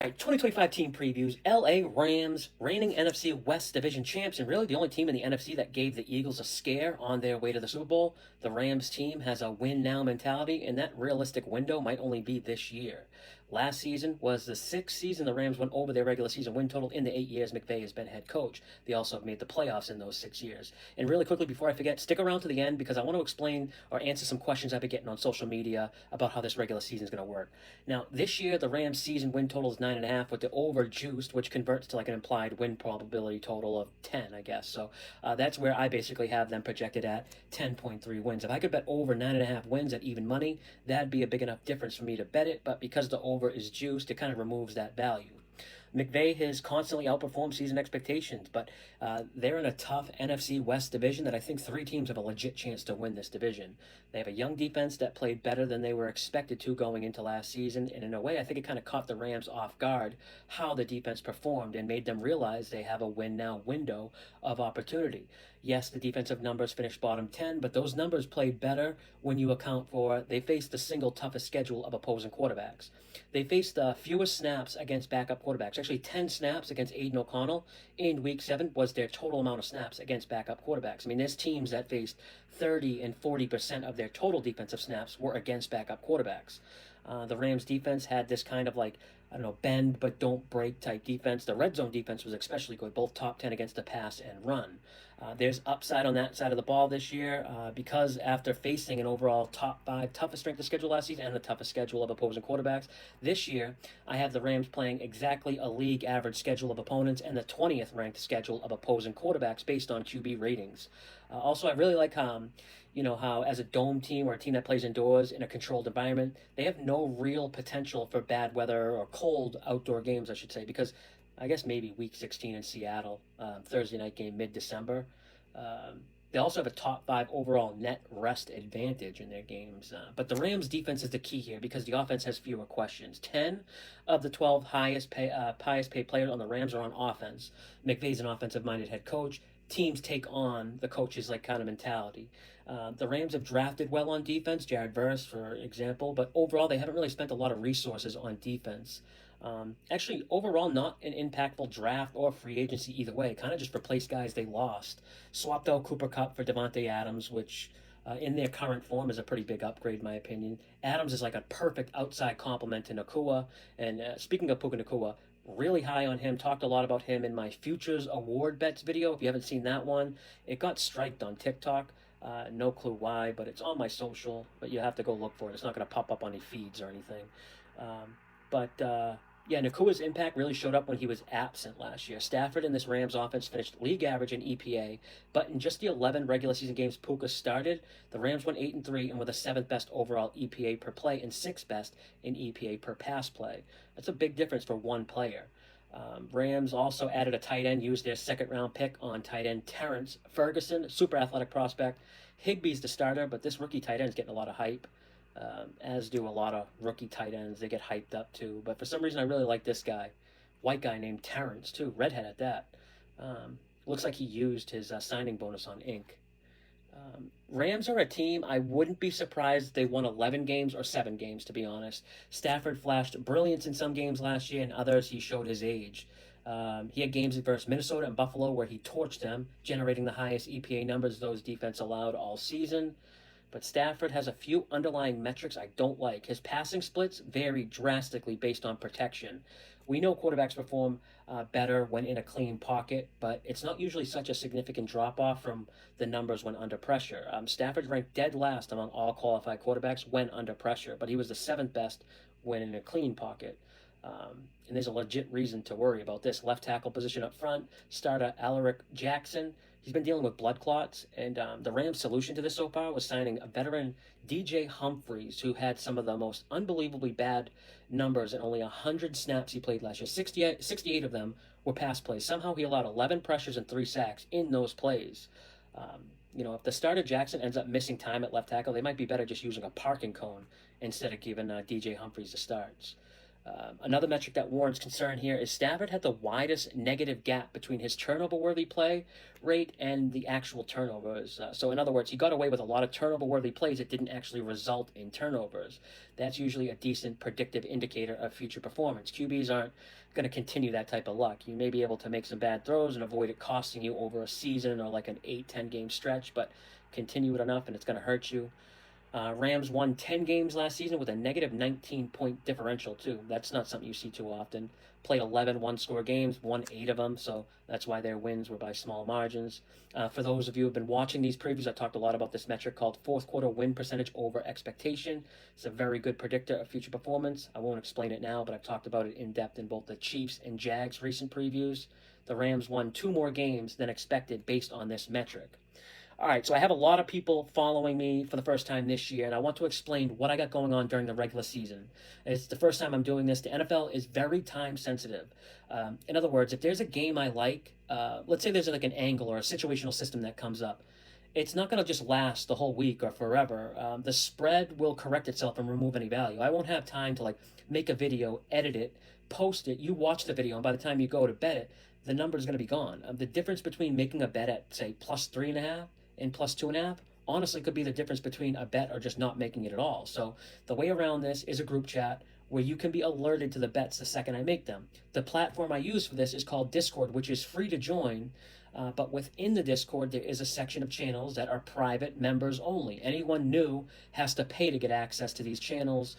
All right, 2025 team previews. LA Rams, reigning NFC West Division champs, and really the only team in the NFC that gave the Eagles a scare on their way to the Super Bowl. The Rams team has a win now mentality, and that realistic window might only be this year. Last season was the sixth season the Rams went over their regular season win total in the 8 years McVay has been head coach. They also have made the playoffs in those 6 years. And really quickly, before I forget, stick around to the end because I want to explain or answer some questions I've been getting on social media about how this regular season is going to work. Now, this year, the Rams season win total is 9.5 with the over juiced, which converts to like an implied win probability total of 10, I guess. So that's where I basically have them projected at 10.3 wins. If I could bet over 9.5 wins at even money, that'd be a big enough difference for me to bet it. But because the over is juiced, it kind of removes that value. McVay has constantly outperformed season expectations, but they're in a tough NFC West division that I think three teams have a legit chance to win this division. They have a young defense that played better than they were expected to going into last season, and in a way, I think it kind of caught the Rams off guard how the defense performed and made them realize they have a win now window of opportunity. Yes, the defensive numbers finished bottom 10, but those numbers played better when you account for they faced the single toughest schedule of opposing quarterbacks. They faced the fewest snaps against backup quarterbacks. Actually, 10 snaps against Aiden O'Connell in Week 7 was their total amount of snaps against backup quarterbacks. I mean, there's teams that faced 30 and 40% of their total defensive snaps were against backup quarterbacks. The Rams defense had this kind of like, I don't know, bend but don't break type defense. The red zone defense was especially good, both top 10 against the pass and run. There's upside on that side of the ball this year because after facing an overall top 5 toughest strength of schedule last season and the toughest schedule of opposing quarterbacks, this year I have the Rams playing exactly a league average schedule of opponents and the 20th ranked schedule of opposing quarterbacks based on QB ratings. Also, I really like how as a dome team or a team that plays indoors in a controlled environment, they have no real potential for bad weather or cold outdoor games, I should say, because I guess maybe Week 16 in Seattle, Thursday night game mid-December. They also have a top 5 overall net rest advantage in their games. But the Rams' defense is the key here because the offense has fewer questions. 10 of the 12 highest paid players on the Rams are on offense. McVay's an offensive-minded head coach. Teams take on the coaches like kind of mentality. The Rams have drafted well on defense, Jared Verse, for example, but overall they haven't really spent a lot of resources on defense. Actually, overall, not an impactful draft or free agency either way. Kind of just replaced guys they lost. Swapped out Cooper Kupp for Devontae Adams, which in their current form is a pretty big upgrade, in my opinion. Adams is like a perfect outside complement to Nakua. And speaking of Puka Nakua, really high on him. Talked a lot about him in my Futures Award Bets video. If you haven't seen that one, it got striked on TikTok. No clue why, but it's on my social. But you have to go look for it. It's not going to pop up on any feeds or anything. Yeah, Nakua's impact really showed up when he was absent last year. Stafford in this Rams offense finished league average in EPA, but in just the 11 regular season games Puka started, the Rams went 8-3 and were the 7th best overall EPA per play and 6th best in EPA per pass play. That's a big difference for one player. Rams also added a tight end, used their second-round pick on tight end Terrence Ferguson, super athletic prospect. Higbee's the starter, but this rookie tight end is getting a lot of hype. As do a lot of rookie tight ends. They get hyped up too. But for some reason, I really like this guy. White guy named Terrence, too. Redhead at that. Looks like he used his signing bonus on ink. Rams are a team I wouldn't be surprised if they won 11 games or 7 games, to be honest. Stafford flashed brilliance in some games last year, and others he showed his age. He had games versus Minnesota and Buffalo where he torched them, generating the highest EPA numbers those defense allowed all season. But Stafford has a few underlying metrics I don't like. His passing splits vary drastically based on protection. We know quarterbacks perform better when in a clean pocket, but it's not usually such a significant drop-off from the numbers when under pressure. Stafford ranked dead last among all qualified quarterbacks when under pressure, but he was the 7th best when in a clean pocket. And there's a legit reason to worry about this. Left tackle position up front, starter Alaric Jackson. He's been dealing with blood clots, and the Rams' solution to this so far was signing a veteran DJ Humphries, who had some of the most unbelievably bad numbers in only 100 snaps he played last year. 68 of them were pass plays. Somehow he allowed 11 pressures and 3 sacks in those plays. If the starter Jackson ends up missing time at left tackle, they might be better just using a parking cone instead of giving DJ Humphries the starts. Another metric that warrants concern here is Stafford had the widest negative gap between his turnover-worthy play rate and the actual turnovers. So in other words, he got away with a lot of turnover-worthy plays that didn't actually result in turnovers. That's usually a decent predictive indicator of future performance. QBs aren't going to continue that type of luck. You may be able to make some bad throws and avoid it costing you over a season or like an 8-10 game stretch, but continue it enough and it's going to hurt you. Rams won 10 games last season with a negative 19-point differential, too. That's not something you see too often. Played 11 one-score games, won 8 of them, so that's why their wins were by small margins. For those of you who have been watching these previews, I talked a lot about this metric called fourth quarter win percentage over expectation. It's a very good predictor of future performance. I won't explain it now, but I've talked about it in depth in both the Chiefs and Jags recent previews. The Rams won 2 more games than expected based on this metric. All right, so I have a lot of people following me for the first time this year, and I want to explain what I got going on during the regular season. It's the first time I'm doing this. The NFL is very time sensitive. In other words, if there's a game I like, let's say there's like an angle or a situational system that comes up, it's not going to just last the whole week or forever. The spread will correct itself and remove any value. I won't have time to like make a video, edit it, post it. You watch the video, and by the time you go to bet it, the number is going to be gone. The difference between making a bet at say +3.5 and +2.5 honestly could be the difference between a bet or just not making it at all. So the way around this is a group chat where you can be alerted to the bets the second I make them. The platform I use for this is called Discord, which is free to join. But within the Discord, there is a section of channels that are private, members only. Anyone new has to pay to get access to these channels.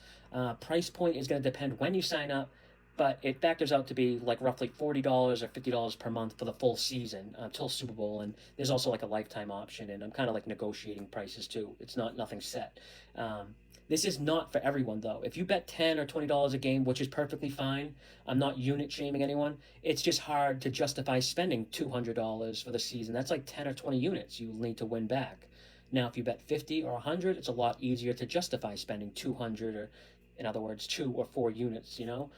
Price point is going to depend when you sign up, but it factors out to be like roughly $40 or $50 per month for the full season until Super Bowl. And there's also like a lifetime option, and I'm kind of like negotiating prices too. It's not nothing set. This is not for everyone though. If you bet $10 or $20 a game, which is perfectly fine, I'm not unit shaming anyone. It's just hard to justify spending $200 for the season. That's like 10 or 20 units you'll need to win back. Now, if you bet 50 or 100, it's a lot easier to justify spending 200 or, in other words, 2 or 4 units, you know?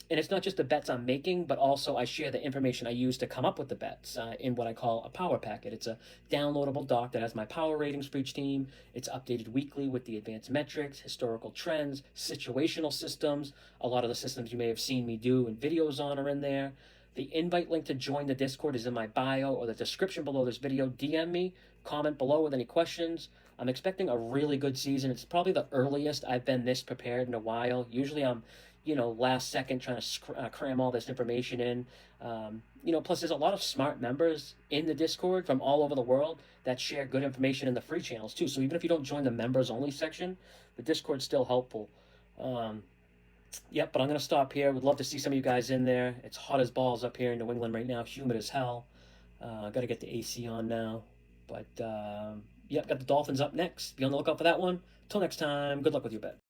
And it's not just the bets I'm making, but also I share the information I use to come up with the bets in what I call a power packet. It's a downloadable doc that has my power ratings for each team. It's updated weekly with the advanced metrics, historical trends, situational systems. A lot of the systems you may have seen me do and videos on are in there. The invite link to join the Discord is in my bio or the description below this video. DM me, comment below with any questions. I'm expecting a really good season. It's probably the earliest I've been this prepared in a while. Usually I'm last second trying to cram all this information in. Plus there's a lot of smart members in the Discord from all over the world that share good information in the free channels too. So even if you don't join the members only section, the Discord's still helpful. Yep, but I'm going to stop here. Would love to see some of you guys in there. It's hot as balls up here in New England right now, humid as hell. Got to get the AC on now. But, yep, got the Dolphins up next. Be on the lookout for that one. Till next time, good luck with your bet.